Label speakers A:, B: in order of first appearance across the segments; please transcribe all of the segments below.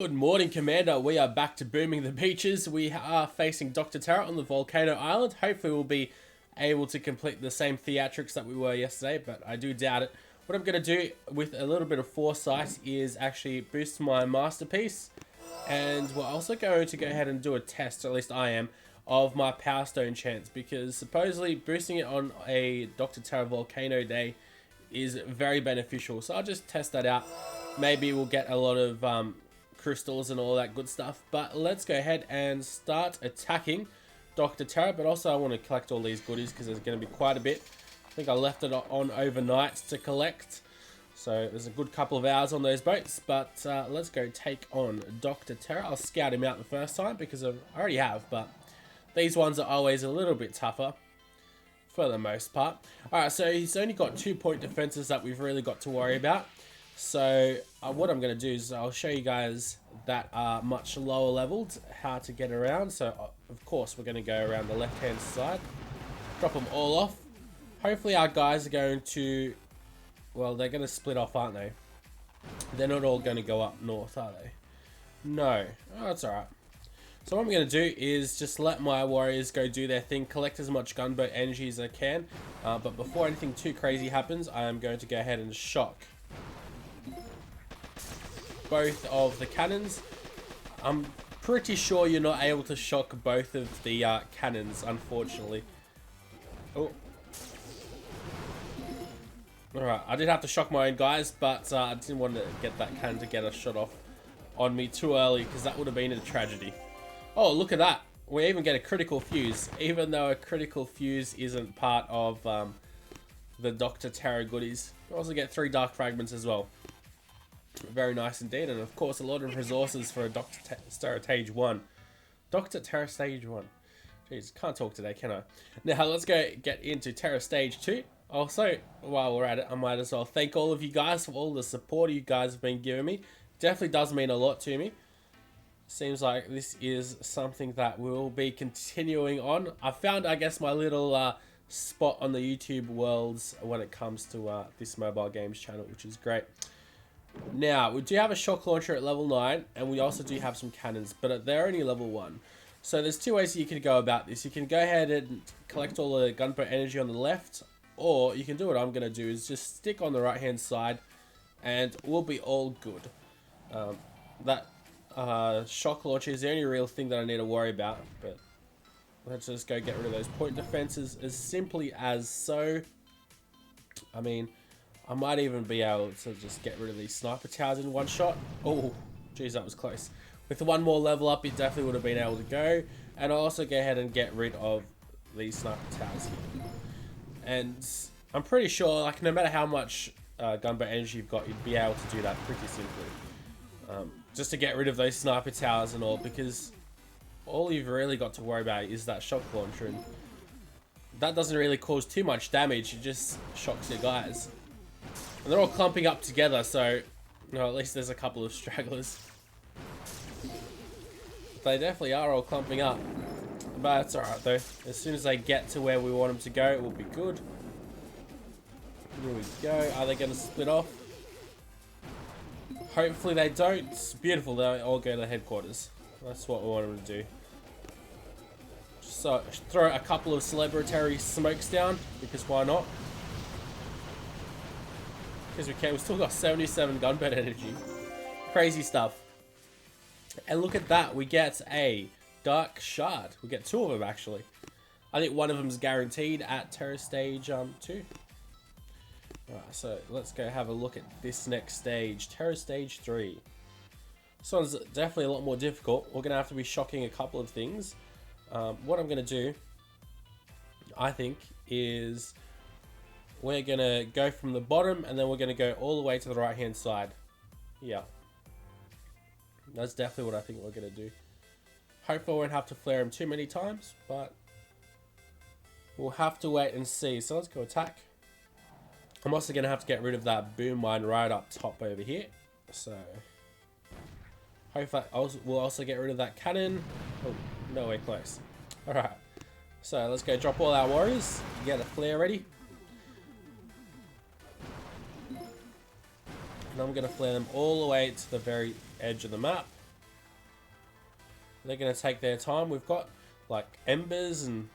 A: Good morning, Commander. We are back to booming the beaches. We are facing Dr. Terra on the Volcano Island. Hopefully we'll be able to complete the same theatrics that we were yesterday, but I do doubt it. What I'm going to do with a little bit of foresight is actually boost my masterpiece. And we're also going to go ahead and do a test, or at least I am, of my Power Stone chance. Because supposedly boosting it on a Dr. Terra Volcano day is very beneficial. So I'll just test that out. Maybe we'll get a lot of crystals and all that good stuff, but let's go ahead and start attacking Dr. Terra. But also I want to collect all these goodies because there's going to be quite a bit. I think I left it on overnight to collect, so there's a good couple of hours on those boats. But let's go take on Dr. Terra. I'll scout him out the first time because I already have, but these ones are always a little bit tougher for the most part. Alright, so he's only got 2-point defenses that we've really got to worry about. So what I'm going to do is I'll show you guys that are much lower leveled how to get around. So of course we're going to go around the left hand side, drop them all off. Hopefully our guys are going to, well, they're going to split off, aren't they? They're not all going to go up north, are they? No. Oh, that's alright. So what I'm going to do is just let my warriors go do their thing, collect as much gunboat energy as I can. But before anything too crazy happens, I am going to go ahead and shock both of the cannons. I'm pretty sure you're not able to shock both of the cannons, unfortunately. Oh. Alright, I did have to shock my own guys, but I didn't want to get that cannon to get a shot off on me too early, because that would have been a tragedy. Oh, look at that. We even get a critical fuse, even though a critical fuse isn't part of the Dr. Terra goodies. We also get 3 dark fragments as well. Very nice indeed, and of course a lot of resources for a Dr. Terra Stage 1. Dr. Terra Stage 1. Jeez, can't talk today, can I? Now let's go get into Terra Stage 2. Also, while we're at it, I might as well thank all of you guys for all the support you guys have been giving me. Definitely does mean a lot to me. Seems like this is something that we'll be continuing on. I found, I guess, my little spot on the YouTube worlds when it comes to this mobile games channel, which is great. Now, we do have a shock launcher at level 9, and we also do have some cannons, but they're only level 1. So there's 2 ways you can go about this. You can go ahead and collect all the gunboat energy on the left, or you can do what I'm going to do, is just stick on the right hand side, and we'll be all good. That shock launcher is the only real thing that I need to worry about, but let's just go get rid of those point defenses as simply as so. I mean, I might even be able to just get rid of these sniper towers in one shot. Oh, geez, that was close. With one more level up, it definitely would have been able to go. And I'll also go ahead and get rid of these sniper towers here. And I'm pretty sure, like, no matter how much gunboat energy you've got, you'd be able to do that pretty simply. Just to get rid of those sniper towers and all, because all you've really got to worry about is that shock launcher. And that doesn't really cause too much damage, it just shocks your guys. And they're all clumping up together, so at least there's a couple of stragglers. They definitely are all clumping up. But it's alright though. As soon as they get to where we want them to go, it will be good. Here we go. Are they going to split off? Hopefully they don't. Beautiful, they all go to headquarters. That's what we want them to do. So throw a couple of celebratory smokes down, because why not? Because we can. We've still got 77 gunboat energy. Crazy stuff. And look at that. We get a dark shard. We get 2 of them, actually. I think one of them is guaranteed at Terra Stage 2. Alright, so let's go have a look at this next stage. Terra Stage 3. This one's definitely a lot more difficult. We're going to have to be shocking a couple of things. What I'm going to do, I think, is we're going to go from the bottom, and then we're going to go all the way to the right hand side. Yeah. That's definitely what I think we're going to do. Hopefully I won't have to flare him too many times, but we'll have to wait and see. So let's go attack. I'm also going to have to get rid of that boom mine right up top over here. So hopefully we'll also get rid of that cannon. Oh, nowhere close. Alright. So let's go drop all our warriors. Get a flare ready. And I'm going to flare them all the way to the very edge of the map. they're going to take their time. We've got like embers and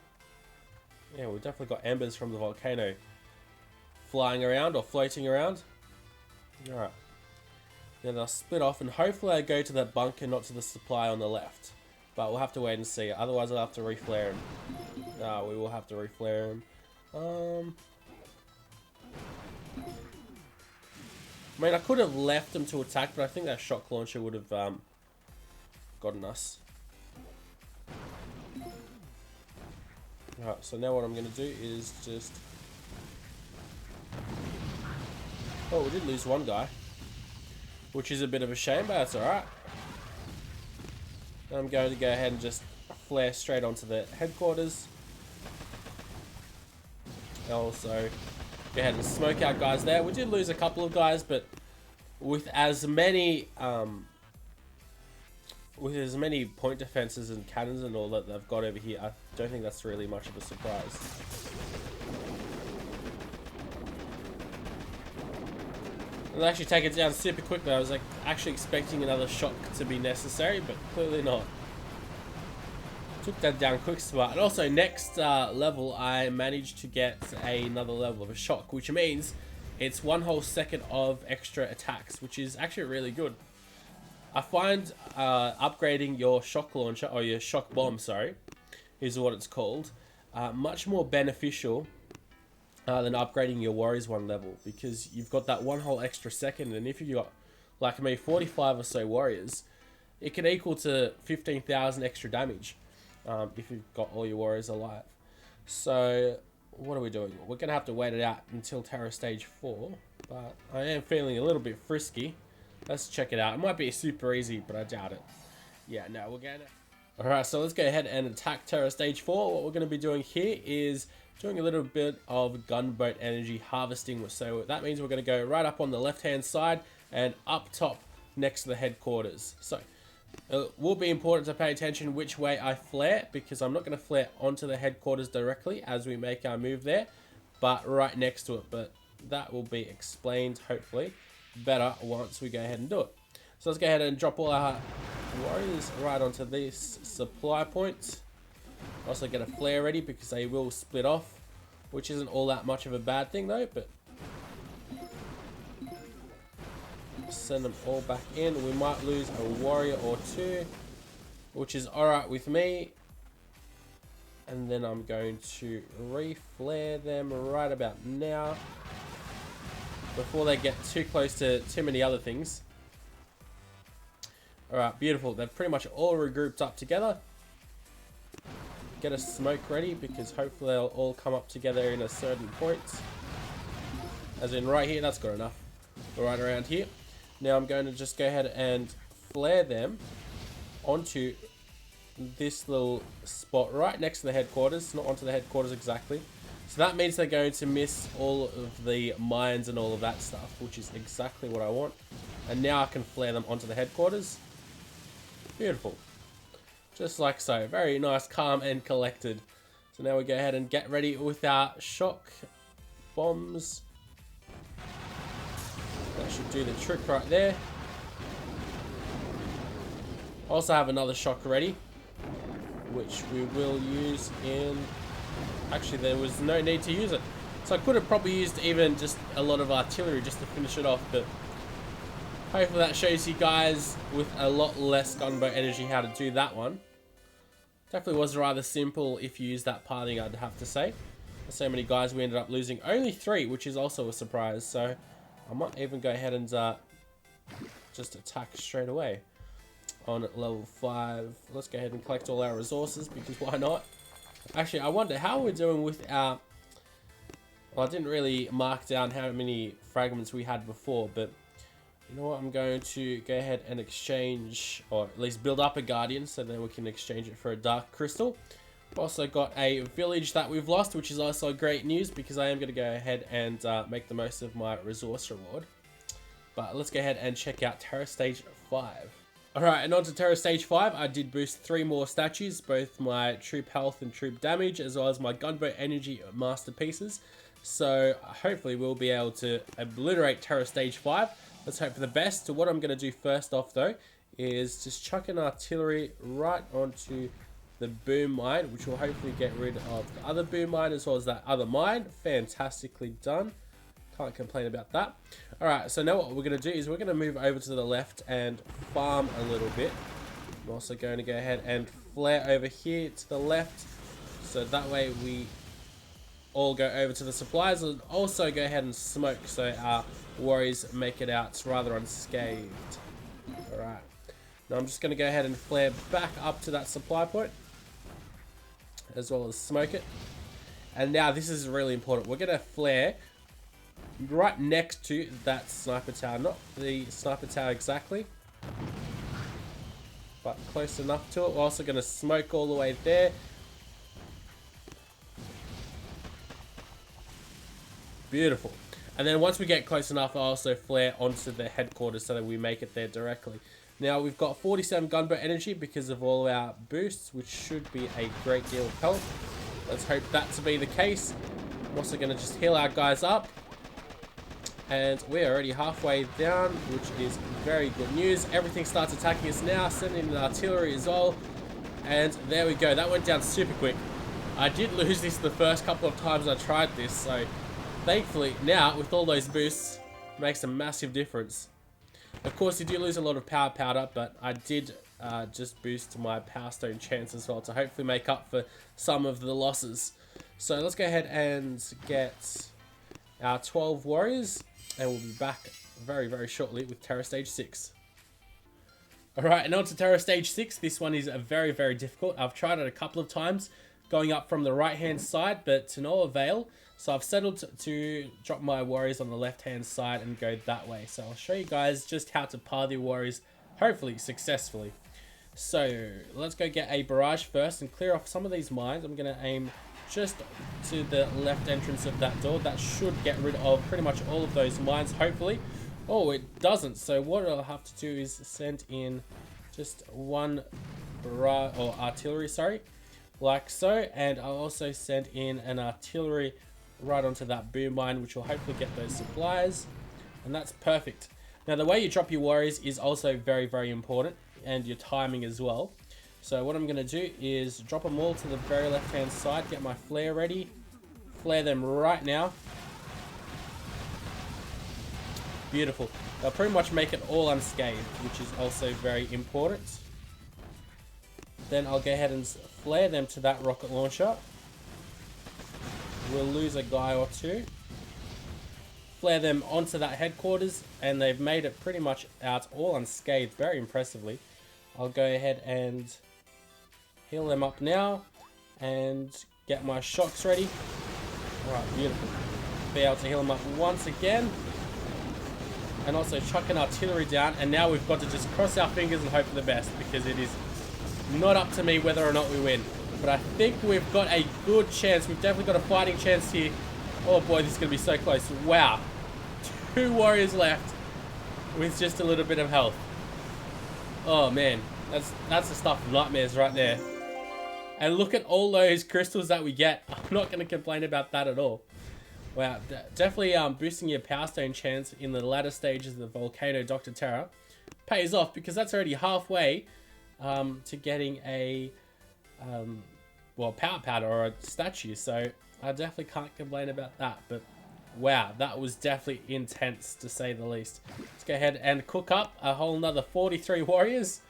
A: yeah, we've definitely got embers from the volcano flying around or floating around. Alright. Then they'll split off and hopefully I go to that bunker, not to the supply on the left. But we'll have to wait and see. Otherwise I'll have to reflare him. We will have to reflare him. I mean, I could have left him to attack, but I think that shock launcher would have gotten us. Alright, so now what I'm going to do is just... Oh, we did lose one guy. Which is a bit of a shame, but that's alright. I'm going to go ahead and just flare straight onto the headquarters. Also, go ahead and smoke out guys there. We did lose a couple of guys, but with as many point defenses and cannons and all that they've got over here, I don't think that's really much of a surprise. And they actually take it down super quickly. I was like actually expecting another shock to be necessary, but clearly not. Took that down quick smart. And also next level I managed to get another level of a shock, which means it's 1 whole second of extra attacks, which is actually really good. I find upgrading your shock launcher, or your shock bomb, sorry, is what it's called, much more beneficial than upgrading your warriors 1 level, because you've got that 1 whole extra second, and if you've got, like me, 45 or so warriors, it can equal to 15,000 extra damage if you've got all your warriors alive. So what are we doing? We're going to have to wait it out until Terror Stage 4, but I am feeling a little bit frisky. Let's check it out. It might be super easy, but I doubt it. Yeah, no, we're going to... Alright, so let's go ahead and attack Terror Stage 4. What we're going to be doing here is doing a little bit of gunboat energy harvesting. So that means we're going to go right up on the left-hand side and up top next to the headquarters. So it will be important to pay attention which way I flare, because I'm not going to flare onto the headquarters directly as we make our move there, but right next to it. But that will be explained, hopefully, better once we go ahead and do it. So let's go ahead and drop all our warriors right onto these supply points. Also get a flare ready because they will split off, which isn't all that much of a bad thing though, but send them all back in. We might lose a warrior or two, which is alright with me. And then I'm going to re-flare them right about now, before they get too close to too many other things. Alright, beautiful. They've pretty much all regrouped up together. Get a smoke ready, because hopefully they'll all come up together in a certain point. As in right here, that's good enough. Right around here. Now I'm going to just go ahead and flare them onto this little spot right next to the headquarters. Not onto the headquarters exactly. So that means they're going to miss all of the mines and all of that stuff, which is exactly what I want. And now I can flare them onto the headquarters. Beautiful. Just like so. Very nice, calm and collected. So now we go ahead and get ready with our shock bombs. That should do the trick right there. Also have another shock ready, which we will use in... Actually, there was no need to use it. So I could have probably used even just a lot of artillery just to finish it off, but hopefully that shows you guys with a lot less gunboat energy how to do that one. Definitely was rather simple if you use that pathing, I'd have to say. There's so many guys we ended up losing. Only 3, which is also a surprise. So I might even go ahead and just attack straight away on level 5. Let's go ahead and collect all our resources, because why not? Actually, I wonder how we're doing with our... Well, I didn't really mark down how many fragments we had before, but you know what? I'm going to go ahead and exchange, or at least build up a Guardian, so then we can exchange it for a Dark Crystal. We've also got a village that we've lost, which is also great news, because I am going to go ahead and make the most of my resource reward. But let's go ahead and check out Terror Stage 5. Alright, and on to Terror Stage 5, I did boost 3 more statues, both my troop health and troop damage, as well as my gunboat energy masterpieces. So hopefully we'll be able to obliterate Terror Stage 5. Let's hope for the best. So what I'm going to do first off though, is just chuck an artillery right onto the boom mine, which will hopefully get rid of the other boom mine as well as that other mine. Fantastically done. Can't complain about that. Alright, so now what we're going to do is we're going to move over to the left and farm a little bit. I'm also going to go ahead and flare over here to the left, so that way we all go over to the supplies, and also go ahead and smoke so our warriors make it out rather unscathed. Alright, now I'm just going to go ahead and flare back up to that supply point, as well as smoke it. And now this is really important. We're going to flare right next to that sniper tower, not the sniper tower exactly, but close enough to it. We're also going to smoke all the way there. Beautiful. And then once we get close enough, I'll also flare onto the headquarters so that we make it there directly. Now we've got 47 gunboat energy because of all our boosts, which should be a great deal of help. Let's hope that to be the case. I'm also going to just heal our guys up. And we're already halfway down, which is very good news. Everything starts attacking us now, sending in artillery as well. And there we go. That went down super quick. I did lose this the first couple of times I tried this, so thankfully now with all those boosts, it makes a massive difference. Of course, you do lose a lot of power powder, but I did just boost my power stone chance as well to hopefully make up for some of the losses. So let's go ahead and get our 12 warriors, and we'll be back very, very shortly with Terror Stage 6. Alright, and on to Terror Stage 6. This one is very, very difficult. I've tried it a couple of times, going up from the right-hand side, but to no avail. So I've settled to drop my warriors on the left-hand side and go that way. So I'll show you guys just how to party warriors, hopefully successfully. So let's go get a barrage first and clear off some of these mines. I'm going to aim just to the left entrance of that door. That should get rid of pretty much all of those mines, hopefully. Oh, it doesn't. So what I'll have to do is send in just one barrage, or artillery, sorry, like so. And I'll also send in an artillery right onto that boom mine, which will hopefully get those supplies. And that's perfect. Now, the way you drop your warriors is also very, very important, and your timing as well. So what I'm going to do is drop them all to the very left-hand side, get my flare ready, flare them right now. Beautiful. They'll pretty much make it all unscathed, which is also very important. Then I'll go ahead and flare them to that rocket launcher. We'll lose a guy or two. Flare them onto that headquarters, and they've made it pretty much out all unscathed, very impressively. I'll go ahead and heal them up now and get my shocks ready. Alright, beautiful. Be able to heal them up once again. And also chuck an artillery down, and now we've got to just cross our fingers and hope for the best, because it is not up to me whether or not we win. But I think we've got a good chance. We've definitely got a fighting chance here. Oh boy, this is going to be so close. Wow. 2 warriors left with just a little bit of health. Oh man, that's the stuff of nightmares right there. And look at all those crystals that we get. I'm not going to complain about that at all. Wow, definitely boosting your power stone chance in the latter stages of the Volcano Dr. Terror pays off, because that's already halfway to getting a well, power powder or a statue. So I definitely can't complain about that. But wow, that was definitely intense, to say the least. Let's go ahead and cook up a whole another 43 warriors,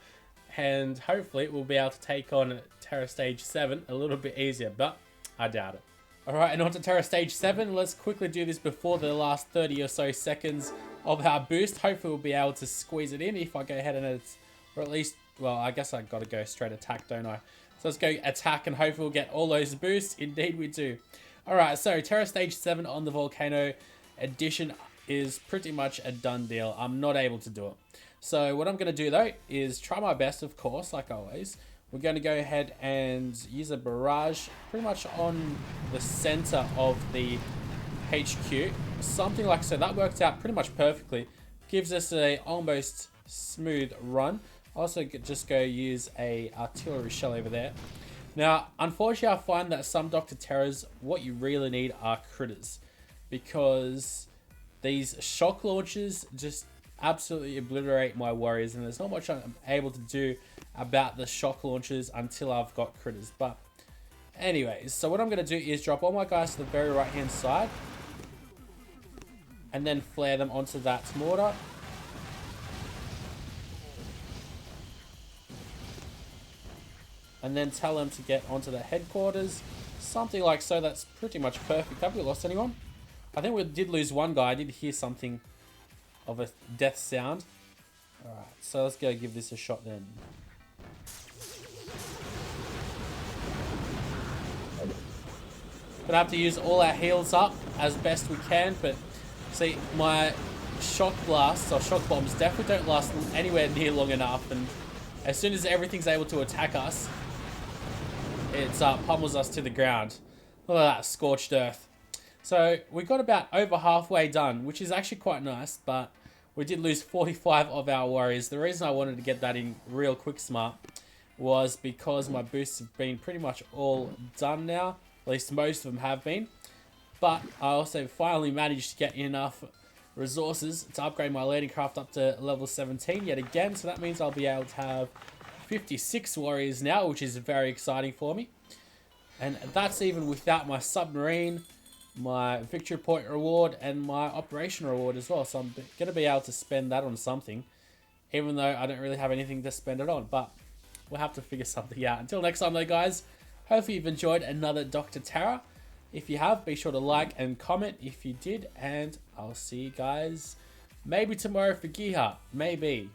A: and hopefully we'll be able to take on Terror Stage 7 a little bit easier, but I doubt it. Alright, and on to Terror Stage 7. Let's quickly do this before the last 30 or so seconds of our boost. Hopefully we'll be able to squeeze it in if I go ahead and it's, or at least, well, I guess I've got to go straight attack, don't I? So let's go attack, and hopefully we'll get all those boosts. Indeed we do. Alright, so Terror Stage 7 on the Volcano edition is pretty much a done deal. I'm not able to do it. So what I'm going to do though is try my best, of course, like always. We're going to go ahead and use a barrage pretty much on the center of the HQ. Something like so. That worked out pretty much perfectly. Gives us a almost smooth run. Also just go use a artillery shell over there. Now, unfortunately, I find that some Dr. Terrors, what you really need are critters, because these shock launchers just absolutely obliterate my warriors, and there's not much I'm able to do about the shock launchers until I've got critters. But anyways, so what I'm going to do is drop all my guys to the very right hand side and then flare them onto that mortar. And then tell them to get onto the headquarters. Something like so. That's pretty much perfect. Have we lost anyone? I think we did lose one guy. I did hear something of a death sound. Alright, so let's go give this a shot then. Gonna have to use all our heals up as best we can, but see, my shock blasts or shock bombs definitely don't last anywhere near long enough, and as soon as everything's able to attack us, it pummels us to the ground. Look at that, scorched earth. So we got about over halfway done, which is actually quite nice, but we did lose 45 of our warriors. The reason I wanted to get that in real quick smart was because my boosts have been pretty much all done now. At least most of them have been. But I also finally managed to get enough resources to upgrade my landing craft up to level 17 yet again. So that means I'll be able to have 56 warriors now, which is very exciting for me. And that's even without my submarine, my victory point reward, and my operation reward as well. So I'm going to be able to spend that on something, even though I don't really have anything to spend it on. But we'll have to figure something out. Until next time though, guys, hopefully you've enjoyed another Dr. Terra. If you have, be sure to like and comment if you did. And I'll see you guys maybe tomorrow for Gear Hut. Maybe.